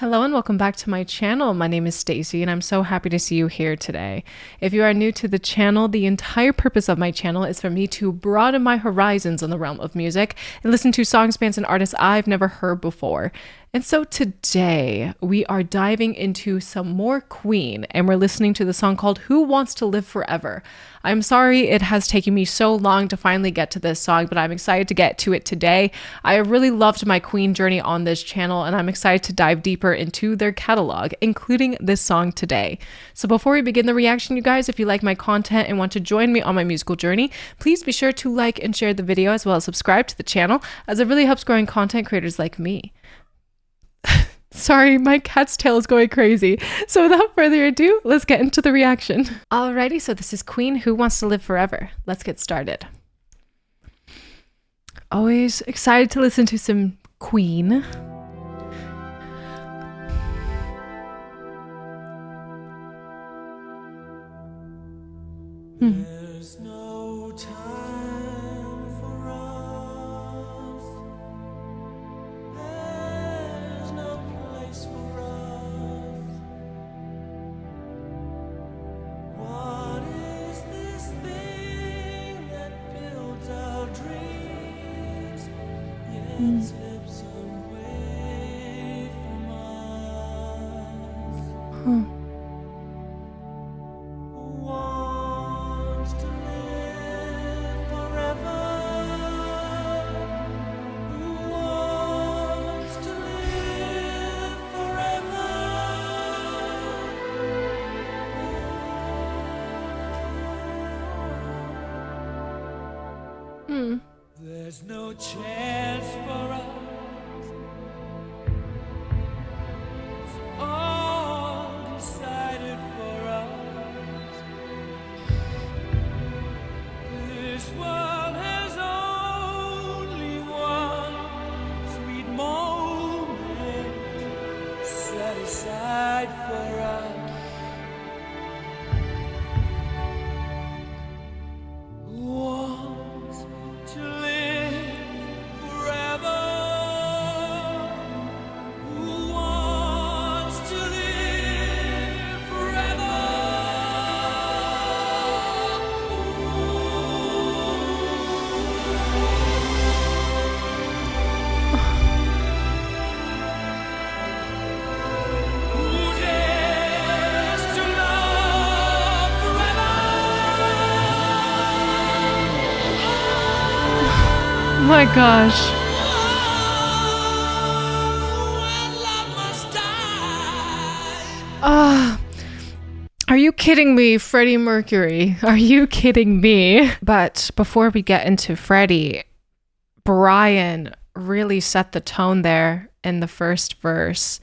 Hello and welcome back to my channel. My name is Stacy and I'm so happy to see you here today. If you are new to the channel, the entire purpose of my channel is for me to broaden my horizons in the realm of music and listen to songs, bands, and artists I've never heard before. And so today we are diving into some more Queen and we're listening to the song called Who Wants to Live Forever. I'm sorry it has taken me so long to finally get to this song, but I'm excited to get to it today. I really loved my Queen journey on this channel and I'm excited to dive deeper into their catalog, including this song today. So before we begin the reaction, you guys, if you like my content and want to join me on my musical journey, please be sure to like and share the video as well as subscribe to the channel, as it really helps growing content creators like me. Sorry, my cat's tail is going crazy. So without further ado, let's get into the reaction. Alrighty, so this is Queen, Who Wants to Live Forever. Let's get started. Always excited to listen to some Queen. There's no time for us. There's no place for us. What is this thing that builds our dreams, yet slips away from us? Wants to live forever. Who wants to live forever? There's no chance for us. It's all decided for us. This world has only one sweet moment set aside for us. Who wants to live forever? Who wants to live forever? Who dares to love forever? Oh my gosh. When love must die. Are you kidding me, Freddie Mercury? Are you kidding me? But before we get into Freddie, Brian really set the tone there in the first verse.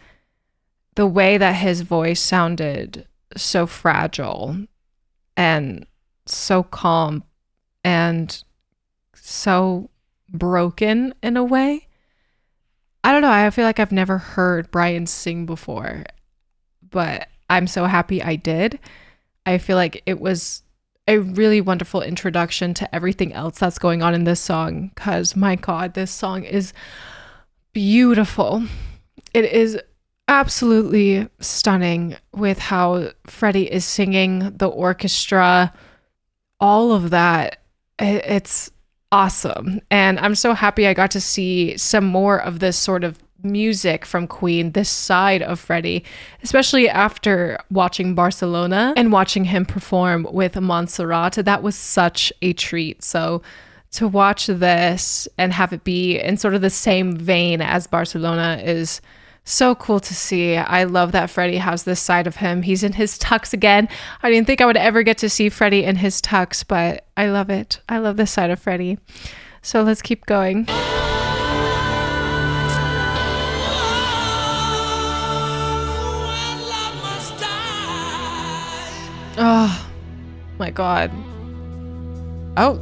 The way that his voice sounded so fragile and so calm and so broken in a way. I don't know. I feel like I've never heard Brian sing before, but I'm so happy I did. I feel like it was a really wonderful introduction to everything else that's going on in this song, because my God, this song is beautiful. It is absolutely stunning with how Freddie is singing, the orchestra, all of that. It's awesome. And I'm so happy I got to see some more of this sort of music from Queen, this side of Freddie, especially after watching Barcelona and watching him perform with Montserrat. That was such a treat. So to watch this and have it be in sort of the same vein as Barcelona is so cool to see. I love that Freddie has this side of him. He's in his tux again. I didn't think I would ever get to see Freddie in his tux, but I love it. I love this side of Freddie. So let's keep going. When love must die. Oh my God. Oh.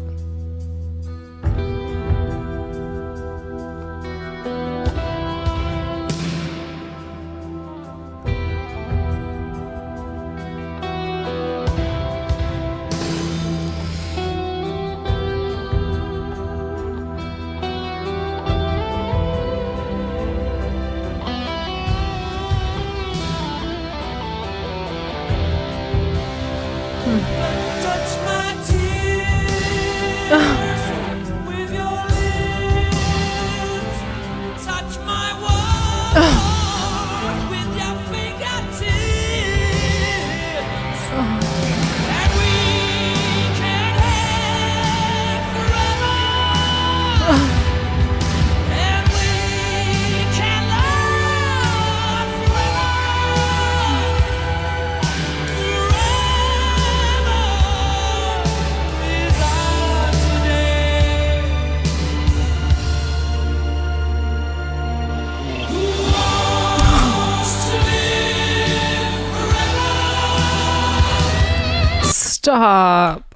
Stop.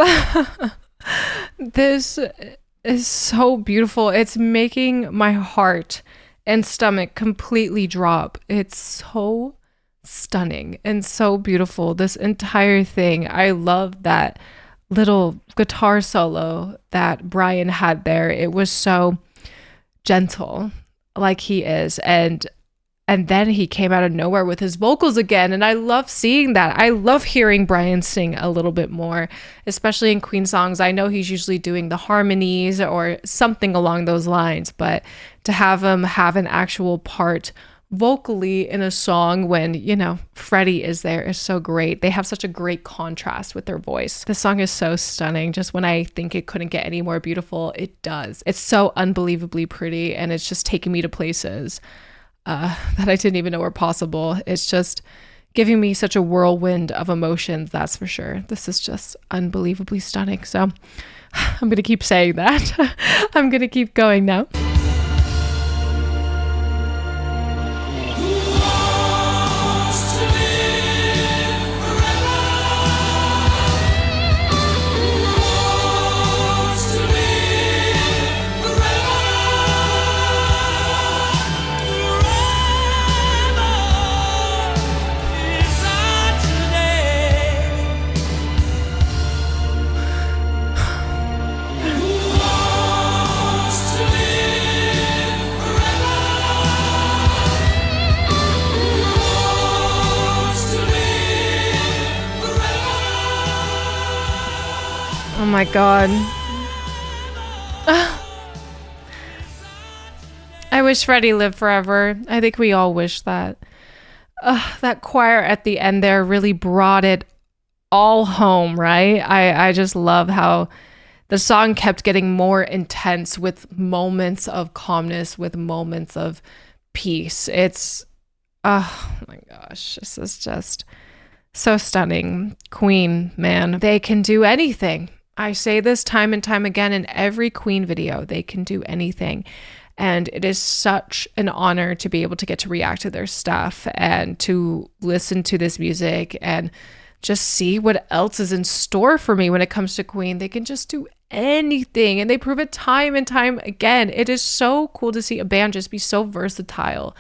This is so beautiful. It's making my heart and stomach completely drop. It's so stunning and so beautiful. This entire thing. I love that little guitar solo that Brian had there. It was so gentle, like he is, and then he came out of nowhere with his vocals again, and I love seeing that. I love hearing Brian sing a little bit more, especially in Queen songs. I know he's usually doing the harmonies or something along those lines, but to have him have an actual part vocally in a song when, you know, Freddie is there is so great. They have such a great contrast with their voice. The song is so stunning. Just when I think it couldn't get any more beautiful, it does. It's so unbelievably pretty, and it's just taking me to places that I didn't even know were possible. It's just giving me such a whirlwind of emotions, that's for sure. This is just unbelievably stunning. So I'm going to keep saying that. I'm going to keep going now. Oh my God. I wish Freddie lived forever. I think we all wish that. That choir at the end there really brought it all home, right? I just love how the song kept getting more intense with moments of calmness, with moments of peace. It's, oh my gosh, this is just so stunning. Queen, man, they can do anything. I say this time and time again in every Queen video. They can do anything. And it is such an honor to be able to get to react to their stuff and to listen to this music and just see what else is in store for me when it comes to Queen. They can just do anything, and they prove it time and time again. It is so cool to see a band just be so versatile.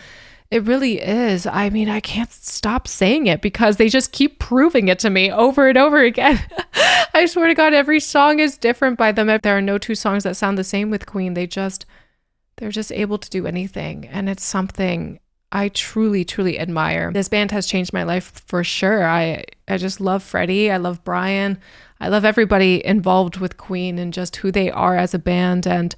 It really is. I mean, I can't stop saying it because they just keep proving it to me over and over again. I swear to God, every song is different by them. There are no two songs that sound the same with Queen. They're just able to do anything. And it's something I truly, truly admire. This band has changed my life for sure. I just love Freddie. I love Brian. I love everybody involved with Queen and just who they are as a band. And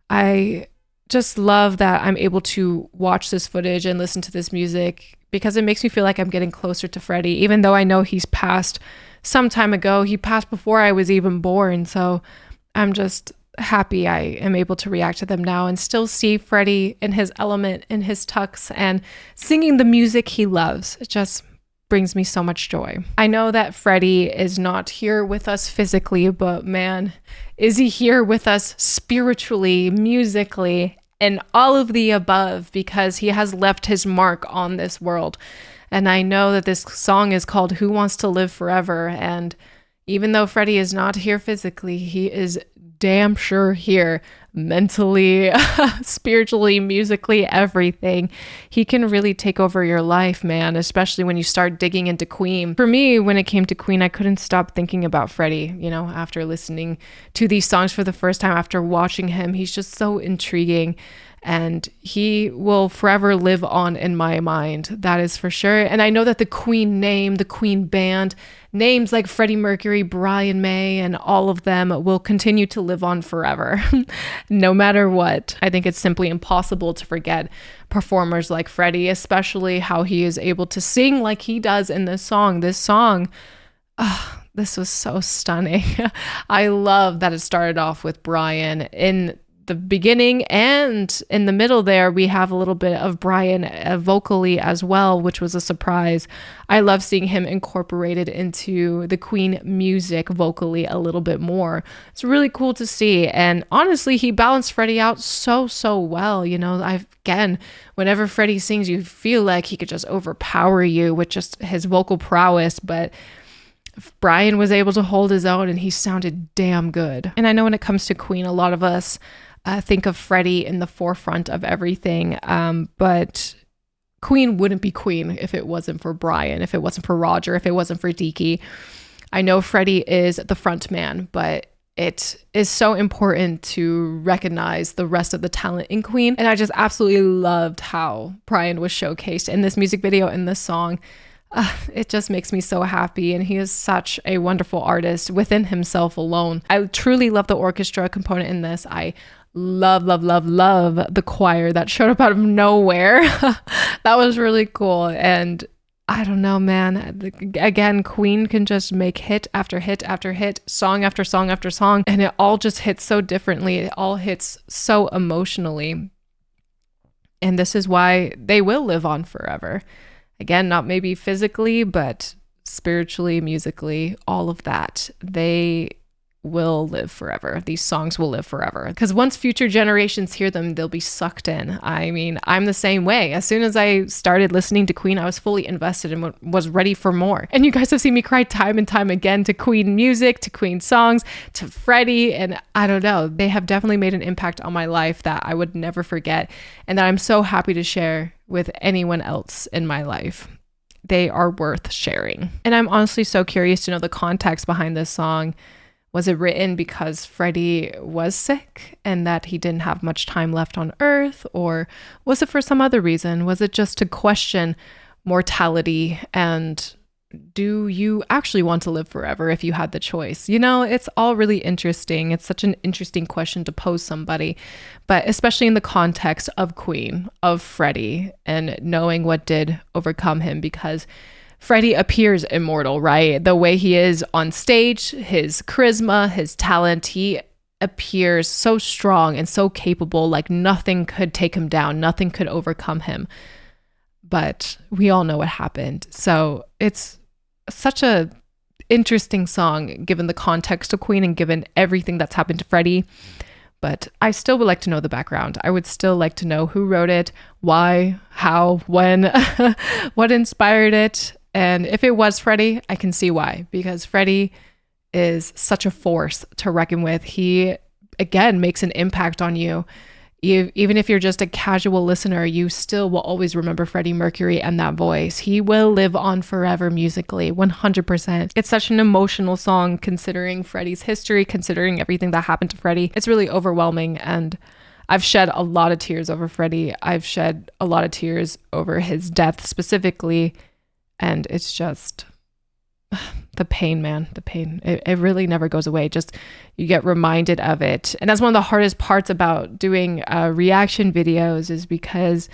I just love that I'm able to watch this footage and listen to this music because it makes me feel like I'm getting closer to Freddie, even though I know he's passed some time ago. He passed before I was even born. So I'm just happy I am able to react to them now and still see Freddie in his element, in his tux, and singing the music he loves. It just brings me so much joy. I know that Freddie is not here with us physically, but man, is he here with us spiritually, musically, and all of the above, because he has left his mark on this world. And I know that this song is called Who Wants to Live Forever. And even though Freddie is not here physically, he is damn sure here mentally, spiritually, musically, everything. He can really take over your life, man, especially when you start digging into Queen. For me, when it came to Queen, I couldn't stop thinking about Freddie, you know, after listening to these songs for the first time, after watching him. He's just so intriguing. And he will forever live on in my mind. That is for sure. And I know that the Queen name, the Queen band, names like Freddie Mercury, Brian May, and all of them will continue to live on forever, no matter what. I think it's simply impossible to forget performers like Freddie, especially how he is able to sing like he does in this song. This was so stunning. I love that it started off with Brian in the beginning, and in the middle there we have a little bit of Brian vocally as well, which was a surprise. I love seeing him incorporated into the Queen music vocally a little bit more. It's really cool to see, and honestly he balanced Freddie out so well. You know, again, whenever Freddie sings, you feel like he could just overpower you with just his vocal prowess, but Brian was able to hold his own and he sounded damn good. And I know when it comes to Queen, a lot of us think of Freddie in the forefront of everything, but Queen wouldn't be Queen if it wasn't for Brian, if it wasn't for Roger, if it wasn't for Deaky. I know Freddie is the front man, but it is so important to recognize the rest of the talent in Queen. And I just absolutely loved how Brian was showcased in this music video, in this song. It just makes me so happy, and he is such a wonderful artist within himself alone. I truly love the orchestra component in this. I love the choir that showed up out of nowhere. That was really cool. And I don't know, man. Again, Queen can just make hit after hit after hit, song after song after song, and it all just hits so differently. It all hits so emotionally. And this is why they will live on forever. Again, not maybe physically, but spiritually, musically, all of that. They will live forever. These songs will live forever. Because once future generations hear them, they'll be sucked in. I mean, I'm the same way. As soon as I started listening to Queen, I was fully invested and was ready for more. And you guys have seen me cry time and time again to Queen music, to Queen songs, to Freddie. And I don't know, they have definitely made an impact on my life that I would never forget, and that I'm so happy to share with anyone else in my life. They are worth sharing. And I'm honestly so curious to know the context behind this song. Was it written because Freddie was sick and that he didn't have much time left on Earth? Or was it for some other reason? Was it just to question mortality and do you actually want to live forever if you had the choice? You know, it's all really interesting. It's such an interesting question to pose somebody, but especially in the context of Queen, of Freddie, and knowing what did overcome him, because Freddie appears immortal, right? The way he is on stage, his charisma, his talent, he appears so strong and so capable, like nothing could take him down, nothing could overcome him. But we all know what happened. So it's such a interesting song given the context of Queen and given everything that's happened to Freddie. But I still would like to know the background. I would still like to know who wrote it, why, how, when, what inspired it. And if it was Freddie, I can see why, because Freddie is such a force to reckon with. He, again, makes an impact on you. Even if you're just a casual listener, you still will always remember Freddie Mercury and that voice. He will live on forever musically, 100%. It's such an emotional song considering Freddie's history, considering everything that happened to Freddie. It's really overwhelming, and I've shed a lot of tears over Freddie. I've shed a lot of tears over his death specifically. And it's just the pain, man, the pain. It really never goes away. Just you get reminded of it. And that's one of the hardest parts about doing reaction videos, is because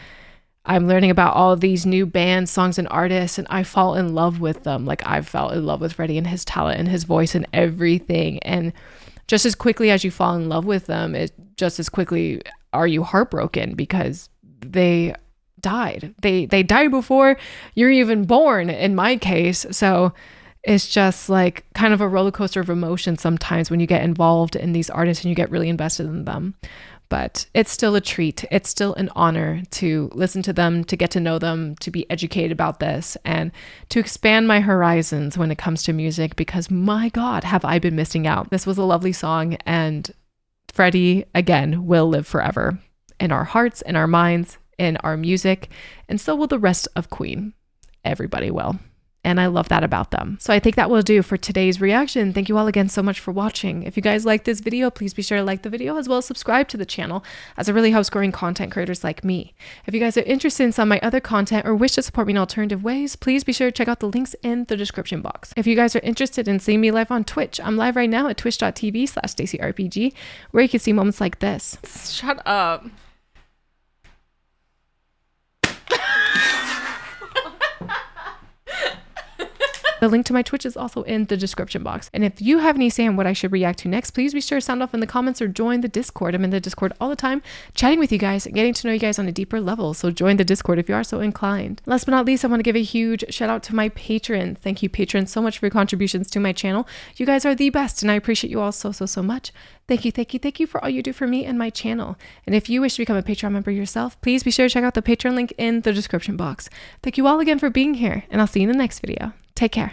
I'm learning about all of these new bands, songs, and artists, and I fall in love with them. Like I fell in love with Freddie and his talent and his voice and everything. And just as quickly as you fall in love with them, just as quickly are you heartbroken, because they died. They died before you're even born, in my case. So it's just like kind of a roller coaster of emotions sometimes when you get involved in these artists and you get really invested in them. But it's still a treat. It's still an honor to listen to them, to get to know them, to be educated about this, and to expand my horizons when it comes to music, because my God, have I been missing out. This was a lovely song, and Freddie, again, will live forever in our hearts, in our minds, in our music, and so will the rest of Queen. Everybody will. And I love that about them. So I think that will do for today's reaction. Thank you all again so much for watching. If you guys like this video, please be sure to like the video, as well as subscribe to the channel, as it really helps growing content creators like me. If you guys are interested in some of my other content or wish to support me in alternative ways, please be sure to check out the links in the description box. If you guys are interested in seeing me live on Twitch, I'm live right now at twitch.tv/StaceyRPG, where you can see moments like this. Shut up. The link to my Twitch is also in the description box. And if you have any say on what I should react to next, please be sure to sound off in the comments or join the Discord. I'm in the Discord all the time, chatting with you guys and getting to know you guys on a deeper level. So join the Discord if you are so inclined. Last but not least, I want to give a huge shout out to my patrons. Thank you, patrons, so much for your contributions to my channel. You guys are the best, and I appreciate you all so much. Thank you for all you do for me and my channel. And if you wish to become a Patreon member yourself, please be sure to check out the Patreon link in the description box. Thank you all again for being here, and I'll see you in the next video. Take care.